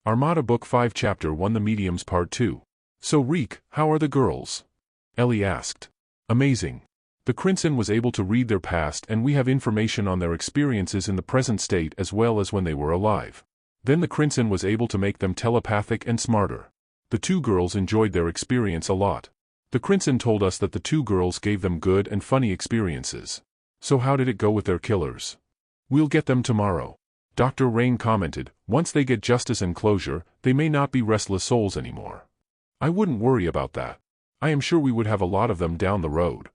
Armada Book 5 Chapter 1 The Mediums Part 2. So Reek, how are the girls? Ellie asked. Amazing. The Crimson was able to read their past and we have information on their experiences in the present state as well as when they were alive. Then the Crimson was able to make them telepathic and smarter. The two girls enjoyed their experience a lot. The Crimson told us that the two girls gave them good and funny experiences. So how did it go with their killers? We'll get them tomorrow. Dr. Rain commented, once they get justice and closure, they may not be restless souls anymore. I wouldn't worry about that. I am sure we would have a lot of them down the road.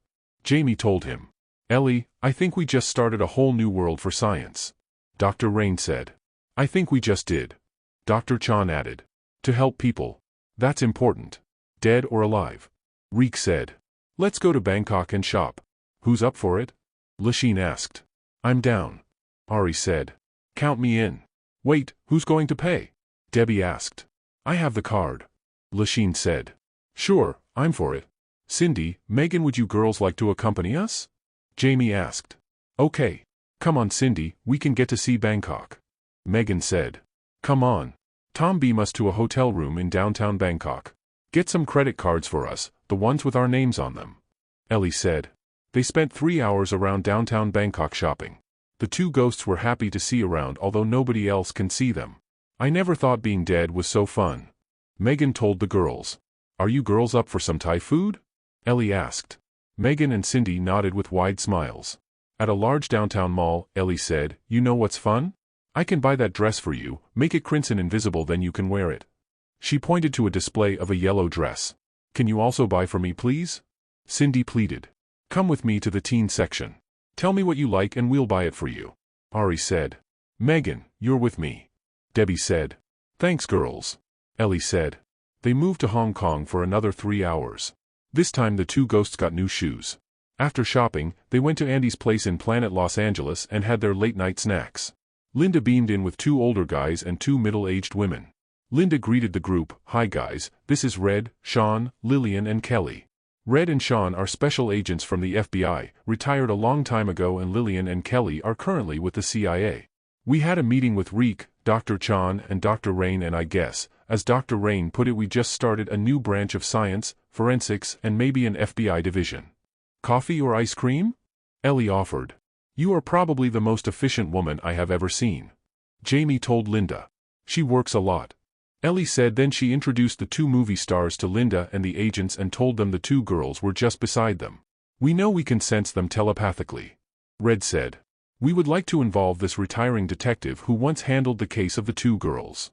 Jamie told him. Ellie, I think we just started a whole new world for science. Dr. Rain said. I think we just did. Dr. Chan added. To help people. That's important. Dead or alive. Reek said. Let's go to Bangkok and shop. Who's up for it? Lachine asked. I'm down. Ari said. Count me in. Wait, who's going to pay? Debbie asked. I have the card. Lachine said. Sure, I'm for it. Cindy, Megan, would you girls like to accompany us? Jamie asked. Okay. Come on Cindy, we can get to see Bangkok. Megan said. Come on. Tom, beam us to a hotel room in downtown Bangkok. Get some credit cards for us, the ones with our names on them. Ellie said. They spent 3 hours around downtown Bangkok shopping. The two ghosts were happy to see around although nobody else can see them. I never thought being dead was so fun. Megan told the girls. Are you girls up for some Thai food? Ellie asked. Megan and Cindy nodded with wide smiles. At a large downtown mall, Ellie said, you know what's fun? I can buy that dress for you, make it crimson invisible then you can wear it. She pointed to a display of a yellow dress. Can you also buy for me please? Cindy pleaded. Come with me to the teen section. Tell me what you like and we'll buy it for you. Ari said. Megan, you're with me. Debbie said. Thanks girls. Ellie said. They moved to Hong Kong for another 3 hours. This time the two ghosts got new shoes. After shopping, they went to Andy's place in Planet Los Angeles and had their late-night snacks. Linda beamed in with 2 older guys and 2 middle-aged women. Linda greeted the group, Hi guys, this is Red, Sean, Lillian and Kelly. Red and Sean are special agents from the FBI, retired a long time ago, and Lillian and Kelly are currently with the CIA. We had a meeting with Reek, Dr. Chan and Dr. Rain, and I guess, as Dr. Rain put it, we just started a new branch of science, forensics and maybe an FBI division. Coffee or ice cream? Ellie offered. You are probably the most efficient woman I have ever seen. Jamie told Linda. She works a lot. Ellie said. Then she introduced the 2 movie stars to Linda and the agents and told them the 2 girls were just beside them. We know we can sense them telepathically. Red said. We would like to involve this retiring detective who once handled the case of the 2 girls.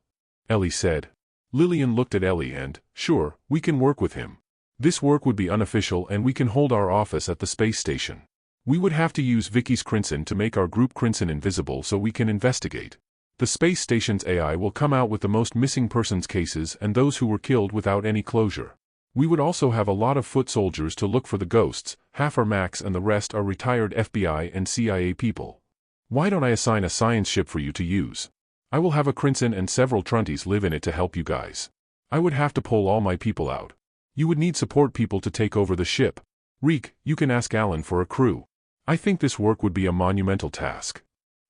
Ellie said. Lillian looked at Ellie and, sure, we can work with him. This work would be unofficial and we can hold our office at the space station. We would have to use Vicky's Crimson to make our group Crimson invisible so we can investigate. The space station's AI will come out with the most missing persons cases and those who were killed without any closure. We would also have a lot of foot soldiers to look for the ghosts, half are Max and the rest are retired FBI and CIA people. Why don't I assign a science ship for you to use? I will have a Crimson and several Trunties live in it to help you guys. I would have to pull all my people out. You would need support people to take over the ship. Reek, you can ask Alan for a crew. I think this work would be a monumental task.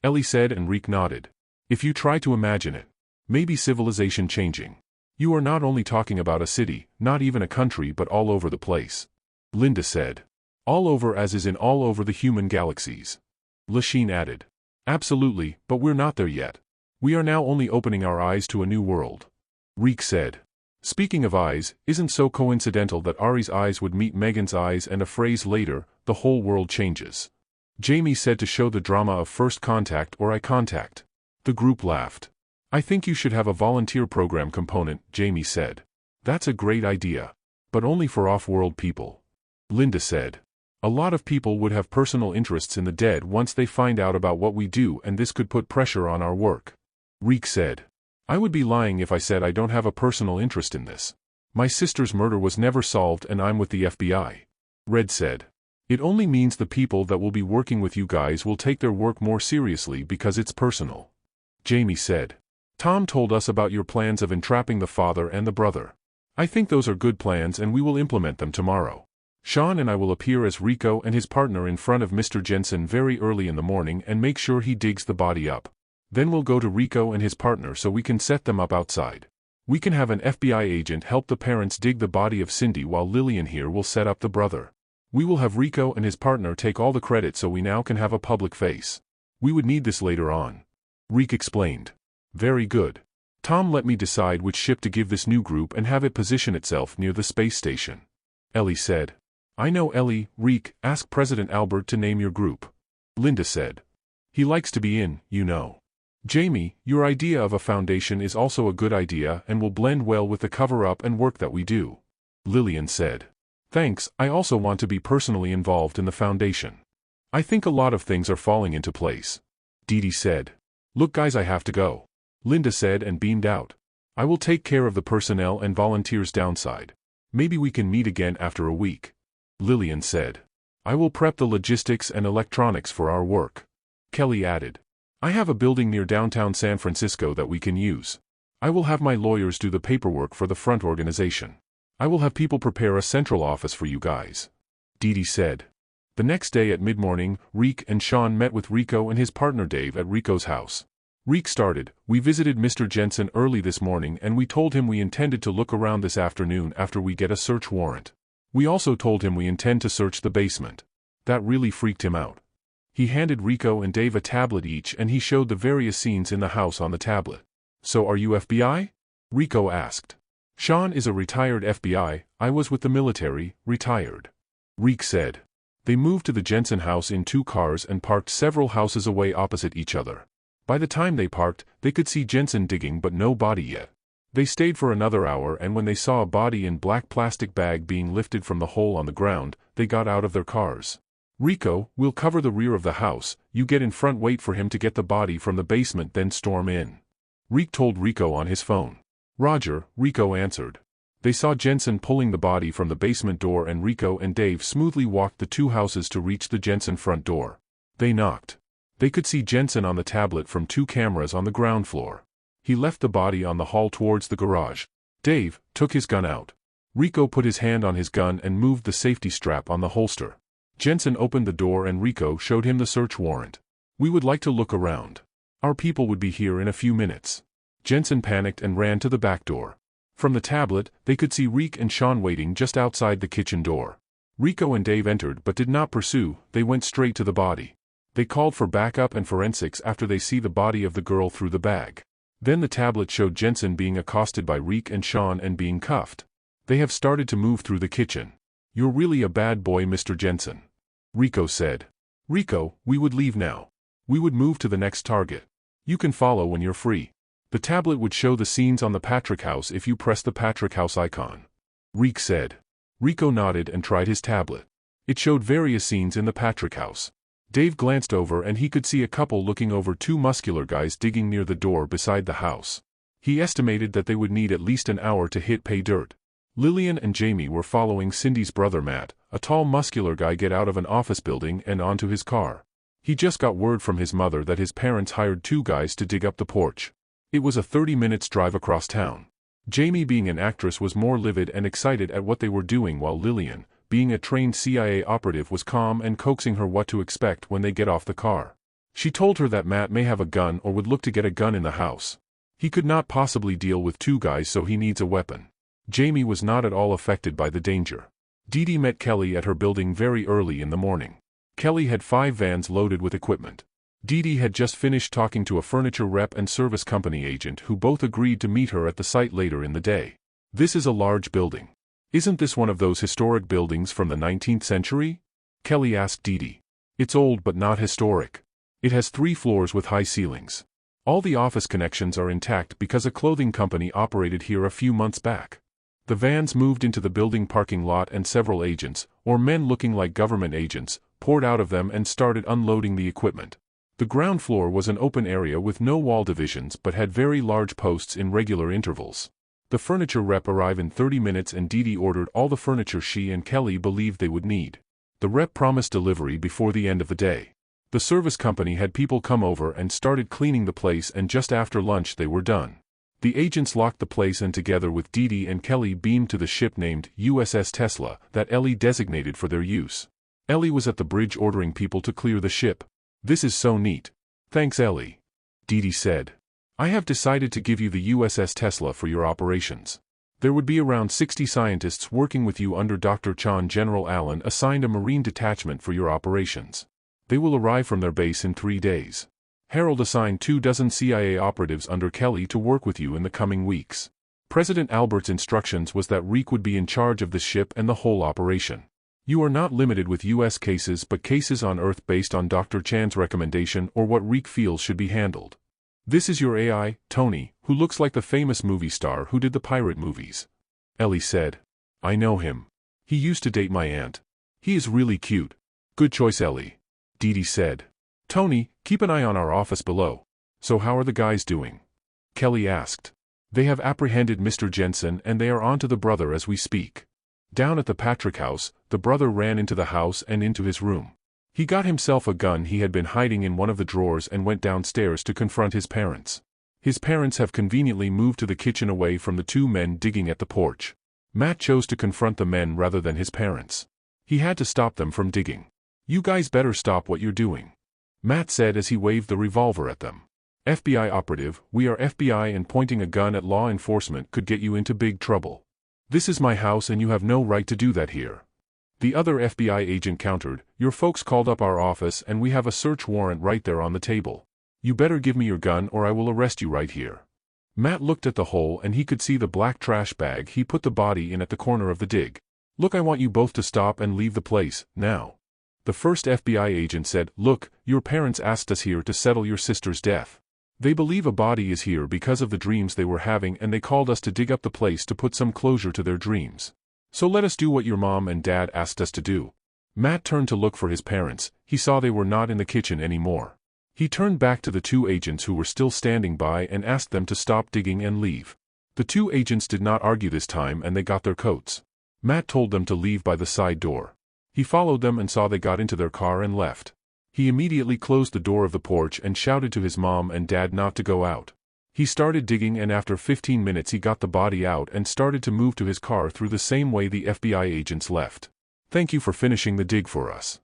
Ellie said, and Reek nodded. If you try to imagine it. Maybe civilization changing. You are not only talking about a city, not even a country, but all over the place. Linda said. All over, as is in all over the human galaxies. Lachine added. Absolutely, but we're not there yet. We are now only opening our eyes to a new world. Reek said. Speaking of eyes, isn't so coincidental that Ari's eyes would meet Megan's eyes and a phrase later, the whole world changes. Jamie said, to show the drama of first contact or eye contact. The group laughed. I think you should have a volunteer program component, Jamie said. That's a great idea. But only for off-world people. Linda said. A lot of people would have personal interests in the dead once they find out about what we do, and this could put pressure on our work. Reek said. I would be lying if I said I don't have a personal interest in this. My sister's murder was never solved and I'm with the FBI. Red said. It only means the people that will be working with you guys will take their work more seriously because it's personal. Jamie said. Tom told us about your plans of entrapping the father and the brother. I think those are good plans and we will implement them tomorrow. Sean and I will appear as Rico and his partner in front of Mr. Jensen very early in the morning and make sure he digs the body up. Then we'll go to Rico and his partner so we can set them up outside. We can have an FBI agent help the parents dig the body of Cindy while Lillian here will set up the brother. We will have Rico and his partner take all the credit so we now can have a public face. We would need this later on. Reek explained. Very good. Tom, let me decide which ship to give this new group and have it position itself near the space station. Ellie said. I know, Ellie. Reek, ask President Albert to name your group. Linda said. He likes to be in, you know. Jamie, your idea of a foundation is also a good idea and will blend well with the cover-up and work that we do. Lillian said. Thanks, I also want to be personally involved in the foundation. I think a lot of things are falling into place. Dee Dee said. Look guys, I have to go. Linda said and beamed out. I will take care of the personnel and volunteers downside. Maybe we can meet again after a week. Lillian said. I will prep the logistics and electronics for our work. Kelly added. I have a building near downtown San Francisco that we can use. I will have my lawyers do the paperwork for the front organization. I will have people prepare a central office for you guys. Dee Dee said. The next day at mid-morning, Reek and Sean met with Rico and his partner Dave at Rico's house. Reek started, we visited Mr. Jensen early this morning and we told him we intended to look around this afternoon after we get a search warrant. We also told him we intend to search the basement. That really freaked him out. He handed Rico and Dave a tablet each and he showed the various scenes in the house on the tablet. So are you FBI? Rico asked. Sean is a retired FBI, I was with the military, retired. Reek said. They moved to the Jensen house in 2 cars and parked several houses away opposite each other. By the time they parked, they could see Jensen digging but no body yet. They stayed for another hour and when they saw a body in black plastic bag being lifted from the hole on the ground, they got out of their cars. Rico, we'll cover the rear of the house, you get in front, wait for him to get the body from the basement, then storm in. Reek told Rico on his phone. Roger, Rico answered. They saw Jensen pulling the body from the basement door and Rico and Dave smoothly walked the 2 houses to reach the Jensen front door. They knocked. They could see Jensen on the tablet from 2 cameras on the ground floor. He left the body on the hall towards the garage. Dave took his gun out. Rico put his hand on his gun and moved the safety strap on the holster. Jensen opened the door and Rico showed him the search warrant. We would like to look around. Our people would be here in a few minutes. Jensen panicked and ran to the back door. From the tablet, they could see Reek and Sean waiting just outside the kitchen door. Rico and Dave entered but did not pursue, they went straight to the body. They called for backup and forensics after they see the body of the girl through the bag. Then the tablet showed Jensen being accosted by Reek and Sean and being cuffed. They have started to move through the kitchen. You're really a bad boy, Mr. Jensen. Rico said. Rico, we would leave now. We would move to the next target. You can follow when you're free. The tablet would show the scenes on the Patrick House if you press the Patrick House icon. Reek said. Rico nodded and tried his tablet. It showed various scenes in the Patrick House. Dave glanced over and he could see a couple looking over 2 muscular guys digging near the door beside the house. He estimated that they would need at least an hour to hit pay dirt. Lillian and Jamie were following Cindy's brother Matt, a tall muscular guy, get out of an office building and onto his car. He just got word from his mother that his parents hired 2 guys to dig up the porch. It was a 30-minute drive across town. Jamie, being an actress, was more livid and excited at what they were doing, while Lillian, being a trained CIA operative, was calm and coaxing her what to expect when they get off the car. She told her that Matt may have a gun or would look to get a gun in the house. He could not possibly deal with 2 guys, so he needs a weapon. Jamie was not at all affected by the danger. Dee Dee met Kelly at her building very early in the morning. Kelly had 5 vans loaded with equipment. Dee Dee had just finished talking to a furniture rep and service company agent who both agreed to meet her at the site later in the day. This is a large building. Isn't this one of those historic buildings from the 19th century? Kelly asked Dee Dee. It's old but not historic. It has 3 floors with high ceilings. All the office connections are intact because a clothing company operated here a few months back. The vans moved into the building parking lot and several agents, or men looking like government agents, poured out of them and started unloading the equipment. The ground floor was an open area with no wall divisions but had very large posts in regular intervals. The furniture rep arrived in 30 minutes and Dee Dee ordered all the furniture she and Kelly believed they would need. The rep promised delivery before the end of the day. The service company had people come over and started cleaning the place, and just after lunch they were done. The agents locked the place and together with Dee Dee and Kelly beamed to the ship named USS Tesla that Ellie designated for their use. Ellie was at the bridge ordering people to clear the ship. This is so neat. Thanks, Ellie. Dee said. I have decided to give you the USS Tesla for your operations. There would be around 60 scientists working with you under Dr. Chan. General Allen assigned a Marine detachment for your operations. They will arrive from their base in 3 days. Harold assigned 24 CIA operatives under Kelly to work with you in the coming weeks. President Albert's instructions was that Reek would be in charge of the ship and the whole operation. You are not limited with U.S. cases but cases on Earth based on Dr. Chan's recommendation or what Reek feels should be handled. This is your AI, Tony, who looks like the famous movie star who did the pirate movies. Ellie said. I know him. He used to date my aunt. He is really cute. Good choice, Ellie. Dee said. Tony, keep an eye on our office below. So how are the guys doing? Kelly asked. They have apprehended Mr. Jensen and they are on to the brother as we speak. Down at the Patrick house, the brother ran into the house and into his room. He got himself a gun he had been hiding in one of the drawers and went downstairs to confront his parents. His parents have conveniently moved to the kitchen away from the 2 men digging at the porch. Matt chose to confront the men rather than his parents. He had to stop them from digging. You guys better stop what you're doing, Matt said as he waved the revolver at them. FBI operative, we are FBI and pointing a gun at law enforcement could get you into big trouble. This is my house and you have no right to do that here. The other FBI agent countered, your folks called up our office and we have a search warrant right there on the table. You better give me your gun or I will arrest you right here. Matt looked at the hole and he could see the black trash bag he put the body in at the corner of the dig. Look, I want you both to stop and leave the place, now. The first FBI agent said, look, your parents asked us here to settle your sister's death. They believe a body is here because of the dreams they were having and they called us to dig up the place to put some closure to their dreams. So let us do what your mom and dad asked us to do. Matt turned to look for his parents. He saw they were not in the kitchen anymore. He turned back to the 2 agents who were still standing by and asked them to stop digging and leave. The 2 agents did not argue this time and they got their coats. Matt told them to leave by the side door. He followed them and saw they got into their car and left. He immediately closed the door of the porch and shouted to his mom and dad not to go out. He started digging and after 15 minutes he got the body out and started to move to his car through the same way the FBI agents left. Thank you for finishing the dig for us.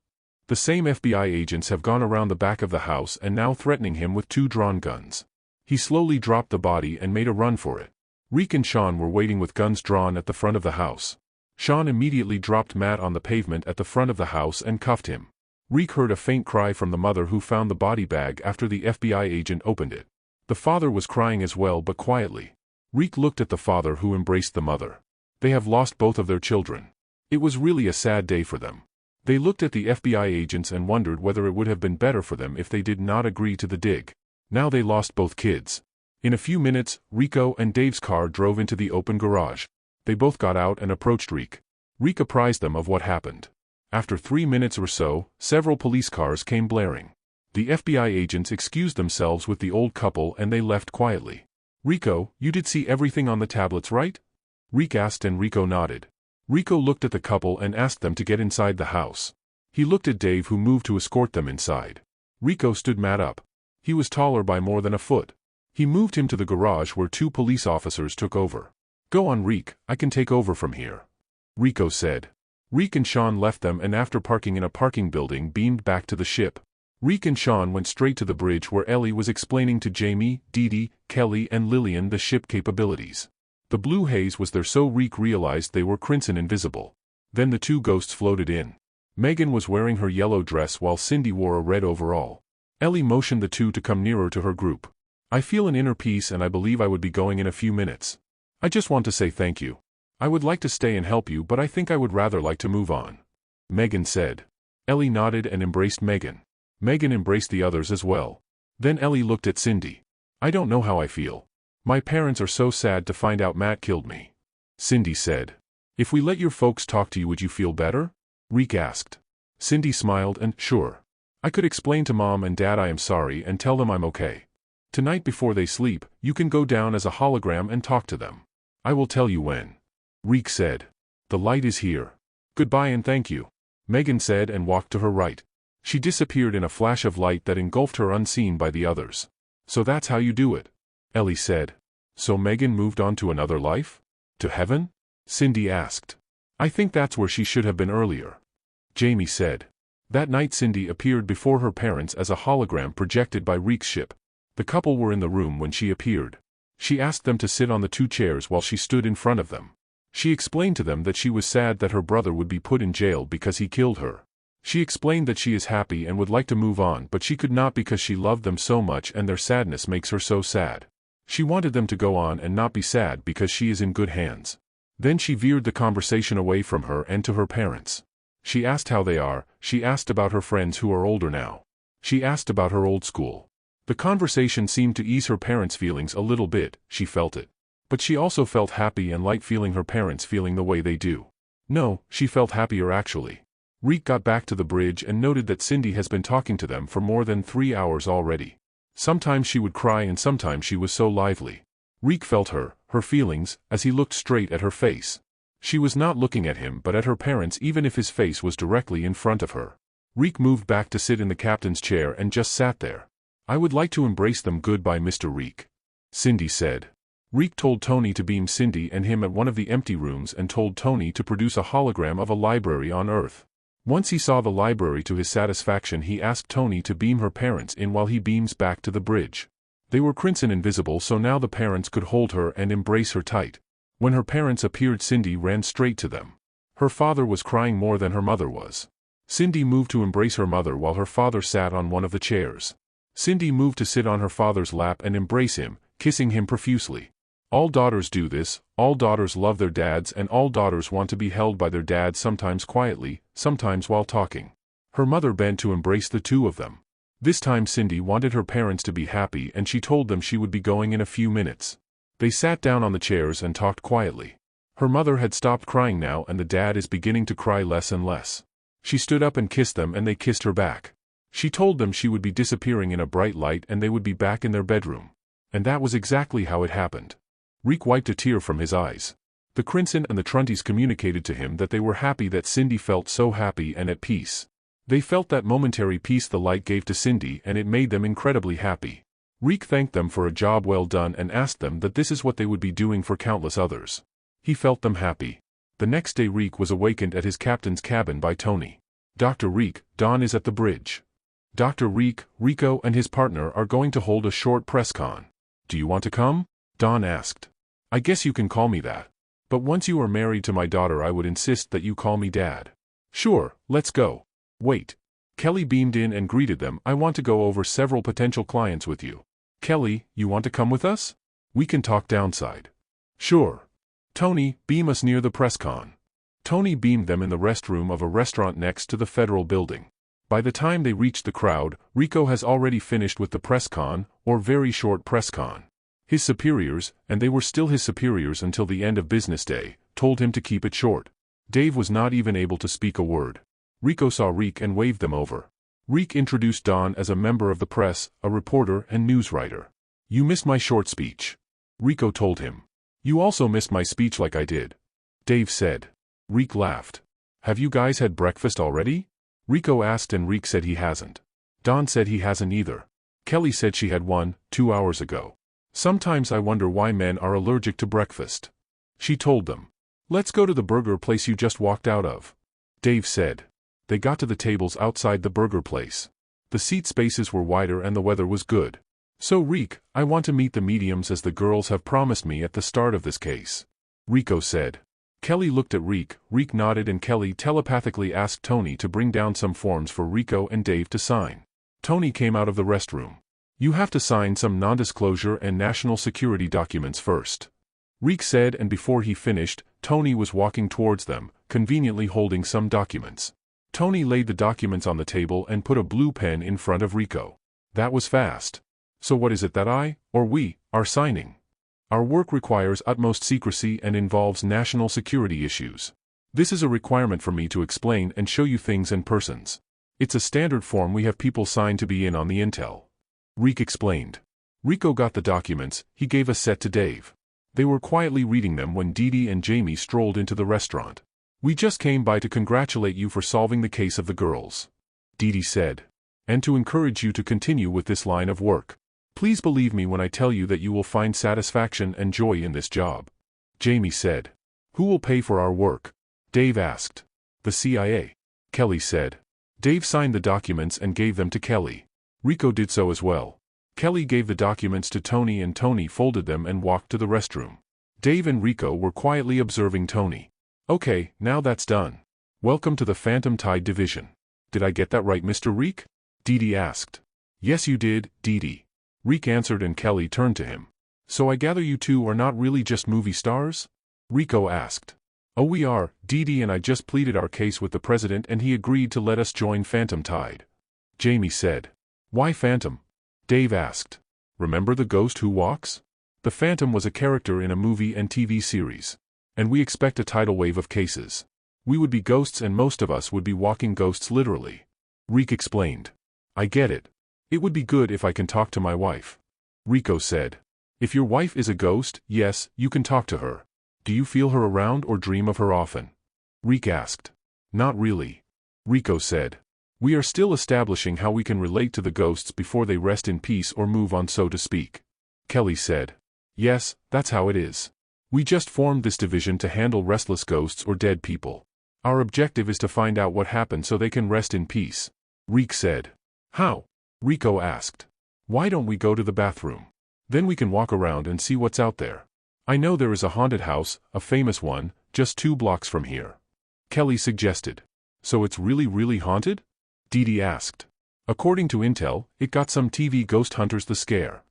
The same FBI agents have gone around the back of the house and now threatening him with 2 drawn guns. He slowly dropped the body and made a run for it. Reek and Sean were waiting with guns drawn at the front of the house. Sean immediately dropped Matt on the pavement at the front of the house and cuffed him. Reek heard a faint cry from the mother who found the body bag after the FBI agent opened it. The father was crying as well but quietly. Reek looked at the father who embraced the mother. They have lost both of their children. It was really a sad day for them. They looked at the FBI agents and wondered whether it would have been better for them if they did not agree to the dig. Now they lost both kids. In a few minutes, Rico and Dave's car drove into the open garage. They both got out and approached Reek. Reek apprised them of what happened. After 3 minutes or so, several police cars came blaring. The FBI agents excused themselves with the old couple and they left quietly. Rico, you did see everything on the tablets, right? Reek asked and Rico nodded. Rico looked at the couple and asked them to get inside the house. He looked at Dave who moved to escort them inside. Rico stood Matt up. He was taller by more than a foot. He moved him to the garage where 2 police officers took over. Go on, Reek, I can take over from here, Rico said. Reek and Sean left them and after parking in a parking building beamed back to the ship. Reek and Sean went straight to the bridge where Ellie was explaining to Jamie, Dee, Kelly and Lillian the ship capabilities. The blue haze was there so Reek realized they were crimson invisible. Then the 2 ghosts floated in. Megan was wearing her yellow dress while Cindy wore a red overall. Ellie motioned the 2 to come nearer to her group. I feel an inner peace and I believe I would be going in a few minutes. I just want to say thank you. I would like to stay and help you but I think I would rather like to move on, Megan said. Ellie nodded and embraced Megan. Megan embraced the others as well. Then Ellie looked at Cindy. I don't know how I feel. My parents are so sad to find out Matt killed me, Cindy said. If we let your folks talk to you would you feel better? Reek asked. Cindy smiled and, sure. I could explain to Mom and Dad I am sorry and tell them I'm okay. Tonight before they sleep, you can go down as a hologram and talk to them. I will tell you when. Reek said. The light is here. Goodbye and thank you, Megan said and walked to her right. She disappeared in a flash of light that engulfed her unseen by the others. So that's how you do it, Ellie said. So Megan moved on to another life? To heaven? Cindy asked. I think that's where she should have been earlier, Jamie said. That night Cindy appeared before her parents as a hologram projected by Reek's ship. The couple were in the room when she appeared. She asked them to sit on the 2 chairs while she stood in front of them. She explained to them that she was sad that her brother would be put in jail because he killed her. She explained that she is happy and would like to move on, but she could not because she loved them so much and their sadness makes her so sad. She wanted them to go on and not be sad because she is in good hands. Then she veered the conversation away from her and to her parents. She asked how they are, she asked about her friends who are older now. She asked about her old school. The conversation seemed to ease her parents' feelings a little bit, she felt it. But she also felt happy and light feeling her parents feeling the way they do. No, she felt happier actually. Reek got back to the bridge and noted that Cindy has been talking to them for more than 3 hours already. Sometimes she would cry and sometimes she was so lively. Reek felt her feelings, as he looked straight at her face. She was not looking at him but at her parents even if his face was directly in front of her. Reek moved back to sit in the captain's chair and just sat there. I would like to embrace them goodbye Mr. Reek. Cindy said. Reek told Tony to beam Cindy and him at one of the empty rooms and told Tony to produce a hologram of a library on Earth. Once he saw the library to his satisfaction he asked Tony to beam her parents in while he beams back to the bridge. They were crimson invisible so now the parents could hold her and embrace her tight. When her parents appeared Cindy ran straight to them. Her father was crying more than her mother was. Cindy moved to embrace her mother while her father sat on one of the chairs. Cindy moved to sit on her father's lap and embrace him, kissing him profusely. All daughters do this, all daughters love their dads and all daughters want to be held by their dad sometimes quietly, sometimes while talking. Her mother bent to embrace the 2 of them. This time Cindy wanted her parents to be happy and she told them she would be going in a few minutes. They sat down on the chairs and talked quietly. Her mother had stopped crying now and the dad is beginning to cry less and less. She stood up and kissed them and they kissed her back. She told them she would be disappearing in a bright light and they would be back in their bedroom. And that was exactly how it happened. Reek wiped a tear from his eyes. The Crimson and the Trunties communicated to him that they were happy that Cindy felt so happy and at peace. They felt that momentary peace the light gave to Cindy and it made them incredibly happy. Reek thanked them for a job well done and asked them that this is what they would be doing for countless others. He felt them happy. The next day Reek was awakened at his captain's cabin by Tony. Dr. Reek, Don is at the bridge. Dr. Reek, Rico and his partner are going to hold a short press con. Do you want to come? Don asked. I guess you can call me that. But once you are married to my daughter I would insist that you call me Dad. Sure, let's go. Wait. Kelly beamed in and greeted them. I want to go over several potential clients with you. Kelly, you want to come with us? We can talk downside. Sure. Tony, beam us near the press con. Tony beamed them in the restroom of a restaurant next to the federal building. By the time they reached the crowd, Rico has already finished with the press con, or very short press con. His superiors, and they were still his superiors until the end of business day, told him to keep it short. Dave was not even able to speak a word. Rico saw Reek and waved them over. Reek introduced Don as a member of the press, a reporter and news writer. You missed my short speech. Rico told him. You also missed my speech like I did. Dave said. Reek laughed. Have you guys had breakfast already? Rico asked and Reek said he hasn't. Don said he hasn't either. Kelly said she had 2 hours ago. Sometimes I wonder why men are allergic to breakfast. She told them. Let's go to the burger place you just walked out of. Dave said. They got to the tables outside the burger place. The seat spaces were wider and the weather was good. So Reek, I want to meet the mediums as the girls have promised me at the start of this case. Rico said. Kelly looked at Reek, Reek nodded and Kelly telepathically asked Tony to bring down some forms for Rico and Dave to sign. Tony came out of the restroom. You have to sign some non-disclosure and national security documents first. Reek said and before he finished, Tony was walking towards them, conveniently holding some documents. Tony laid the documents on the table and put a blue pen in front of Rico. That was fast. So what is it that I, or we, are signing? Our work requires utmost secrecy and involves national security issues. This is a requirement for me to explain and show you things and persons. It's a standard form we have people sign to be in on the intel. Reek explained. Rico got the documents, he gave a set to Dave. They were quietly reading them when Dee Dee and Jamie strolled into the restaurant. We just came by to congratulate you for solving the case of the girls. Dee Dee said. And to encourage you to continue with this line of work. Please believe me when I tell you that you will find satisfaction and joy in this job. Jamie said. Who will pay for our work? Dave asked. The CIA. Kelly said. Dave signed the documents and gave them to Kelly. Rico did so as well. Kelly gave the documents to Tony and Tony folded them and walked to the restroom. Dave and Rico were quietly observing Tony. Okay, now that's done. Welcome to the Phantom Tide Division. Did I get that right, Mr. Reek? Dee asked. Yes you did, Dee. Reek answered and Kelly turned to him. So I gather you two are not really just movie stars? Rico asked. Oh we are, Dee and I just pleaded our case with the president and he agreed to let us join Phantom Tide. Jamie said. Why Phantom? Dave asked. Remember the ghost who walks? The Phantom was a character in a movie and TV series. And we expect a tidal wave of cases. We would be ghosts and most of us would be walking ghosts literally. Reek explained. I get it. It would be good if I can talk to my wife. Rico said. If your wife is a ghost, yes, you can talk to her. Do you feel her around or dream of her often? Reek asked. Not really. Rico said. We are still establishing how we can relate to the ghosts before they rest in peace or move on, so to speak. Kelly said. Yes, that's how it is. We just formed this division to handle restless ghosts or dead people. Our objective is to find out what happened so they can rest in peace. Reek said. How? Rico asked. Why don't we go to the bathroom? Then we can walk around and see what's out there. I know there is a haunted house, a famous one, just 2 blocks from here. Kelly suggested. So it's really haunted? Dee asked. According to intel, it got some TV ghost hunters the scare.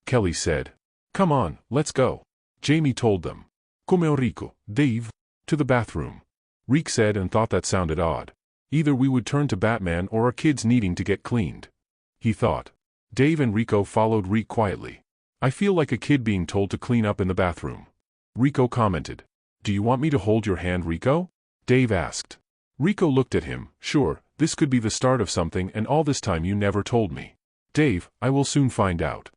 Kelly said. Come on, let's go. Jamie told them. Come Rico, Dave. To the bathroom. Reek said and thought that sounded odd. Either we would turn to Batman or our kids needing to get cleaned. He thought. Dave and Rico followed Reek quietly. I feel like a kid being told to clean up in the bathroom. Rico commented. Do you want me to hold your hand, Rico? Dave asked. Rico looked at him. Sure, this could be the start of something and all this time you never told me. Dave, I will soon find out.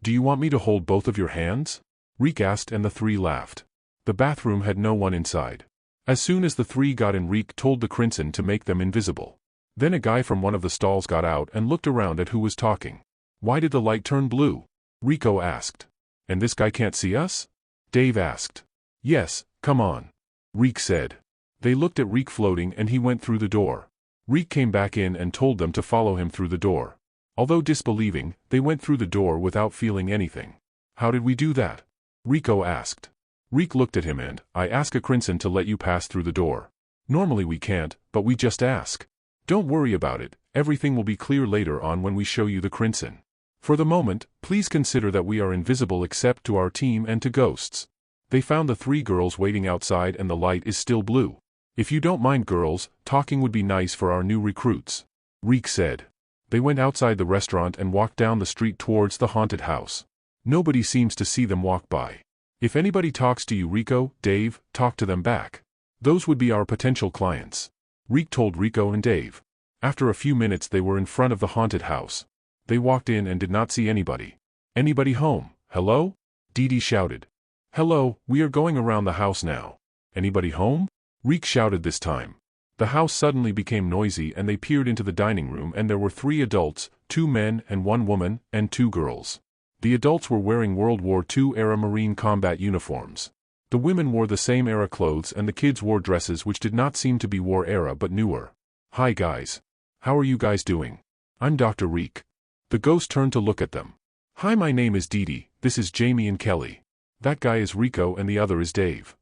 Do you want me to hold both of your hands? Reek asked and the 3 laughed. The bathroom had no one inside. As soon as the 3 got in, Reek told the Crimson to make them invisible. Then a guy from one of the stalls got out and looked around at who was talking. Why did the light turn blue? Rico asked. And this guy can't see us? Dave asked. Yes, come on. Reek said. They looked at Reek floating and he went through the door. Reek came back in and told them to follow him through the door. Although disbelieving, they went through the door without feeling anything. How did we do that? Rico asked. Reek looked at him and, I ask a Crimson to let you pass through the door. Normally we can't, but we just ask. Don't worry about it, everything will be clear later on when we show you the Crimson. For the moment, please consider that we are invisible except to our team and to ghosts. They found the 3 girls waiting outside and the light is still blue. If you don't mind girls, talking would be nice for our new recruits. Reek said. They went outside the restaurant and walked down the street towards the haunted house. Nobody seems to see them walk by. If anybody talks to you, Rico, Dave, talk to them back. Those would be our potential clients. Reek told Rico and Dave. After a few minutes they were in front of the haunted house. They walked in and did not see anybody. Anybody home? Hello? Dee shouted. Hello, we are going around the house now. Anybody home? Reek shouted this time. The house suddenly became noisy and they peered into the dining room and there were 3 adults, 2 men and 1 woman, and 2 girls. The adults were wearing World War II-era Marine combat uniforms. The women wore the same era clothes and the kids wore dresses which did not seem to be war era but newer. Hi guys. How are you guys doing? I'm Dr. Reek. The ghost turned to look at them. Hi, my name is Dee, this is Jamie and Kelly. That guy is Rico and the other is Dave.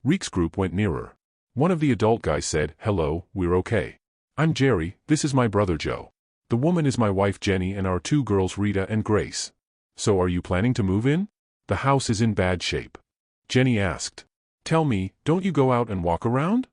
Reek's group went nearer. One of the adult guys said, hello, we're okay. I'm Jerry, this is my brother Joe. The woman is my wife Jenny and our 2 girls Rita and Grace. So are you planning to move in? The house is in bad shape. Jenny asked. Tell me, don't you go out and walk around?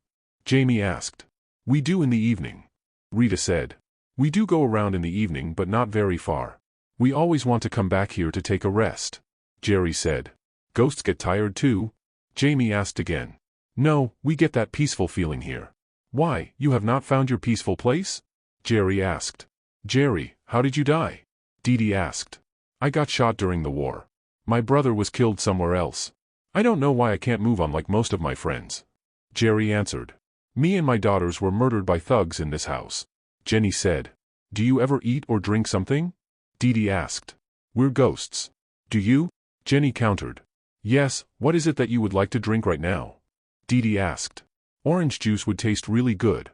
Jamie asked. We do in the evening. Rita said. We do go around in the evening but not very far. We always want to come back here to take a rest. Jerry said. Ghosts get tired too? Jamie asked again. No, we get that peaceful feeling here. Why, you have not found your peaceful place? Jerry asked. Jerry, how did you die? Dee asked. I got shot during the war. My brother was killed somewhere else. I don't know why I can't move on like most of my friends. Jerry answered. Me and my daughters were murdered by thugs in this house. Jenny said. Do you ever eat or drink something? Dee asked. We're ghosts. Do you? Jenny countered. Yes, what is it that you would like to drink right now? Dee asked. Orange juice would taste really good.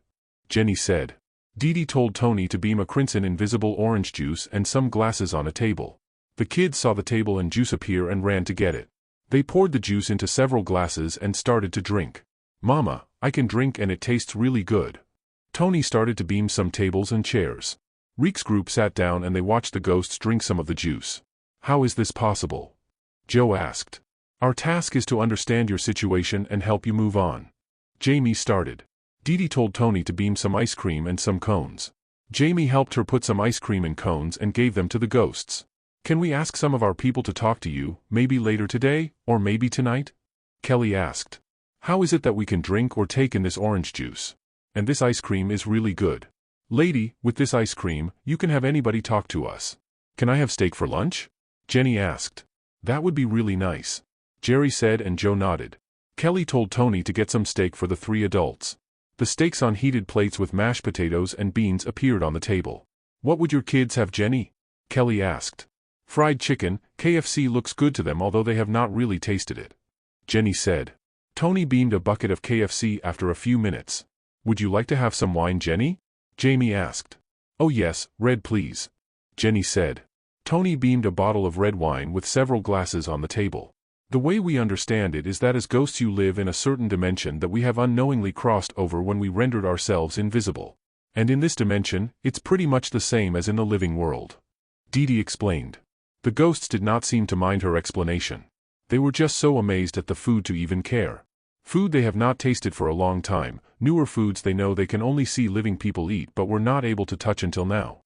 Jenny said. Dee told Tony to beam a Crimson invisible orange juice and some glasses on a table. The kids saw the table and juice appear and ran to get it. They poured the juice into several glasses and started to drink. "Mama, I can drink and it tastes really good." Tony started to beam some tables and chairs. Reek's group sat down and they watched the ghosts drink some of the juice. "How is this possible?" Joe asked. "Our task is to understand your situation and help you move on." Jamie started. Dee Dee told Tony to beam some ice cream and some cones. Jamie helped her put some ice cream and cones and gave them to the ghosts. "Can we ask some of our people to talk to you, maybe later today, or maybe tonight?" Kelly asked. "How is it that we can drink or take in this orange juice? And this ice cream is really good. Lady, with this ice cream, you can have anybody talk to us. Can I have steak for lunch?" Jenny asked. "That would be really nice," Jerry said, and Joe nodded. Kelly told Tony to get some steak for the 3 adults. The steaks on heated plates with mashed potatoes and beans appeared on the table. "What would your kids have, Jenny?" Kelly asked. "Fried chicken. KFC looks good to them, although they have not really tasted it," Jenny said. Tony beamed a bucket of KFC after a few minutes. "Would you like to have some wine, Jenny?" Jamie asked. "Oh yes, red please," Jenny said. Tony beamed a bottle of red wine with several glasses on the table. "The way we understand it is that as ghosts you live in a certain dimension that we have unknowingly crossed over when we rendered ourselves invisible. And in this dimension, it's pretty much the same as in the living world," Dee Dee explained. The ghosts did not seem to mind her explanation. They were just so amazed at the food to even care. Food they have not tasted for a long time, newer foods they know they can only see living people eat but were not able to touch until now.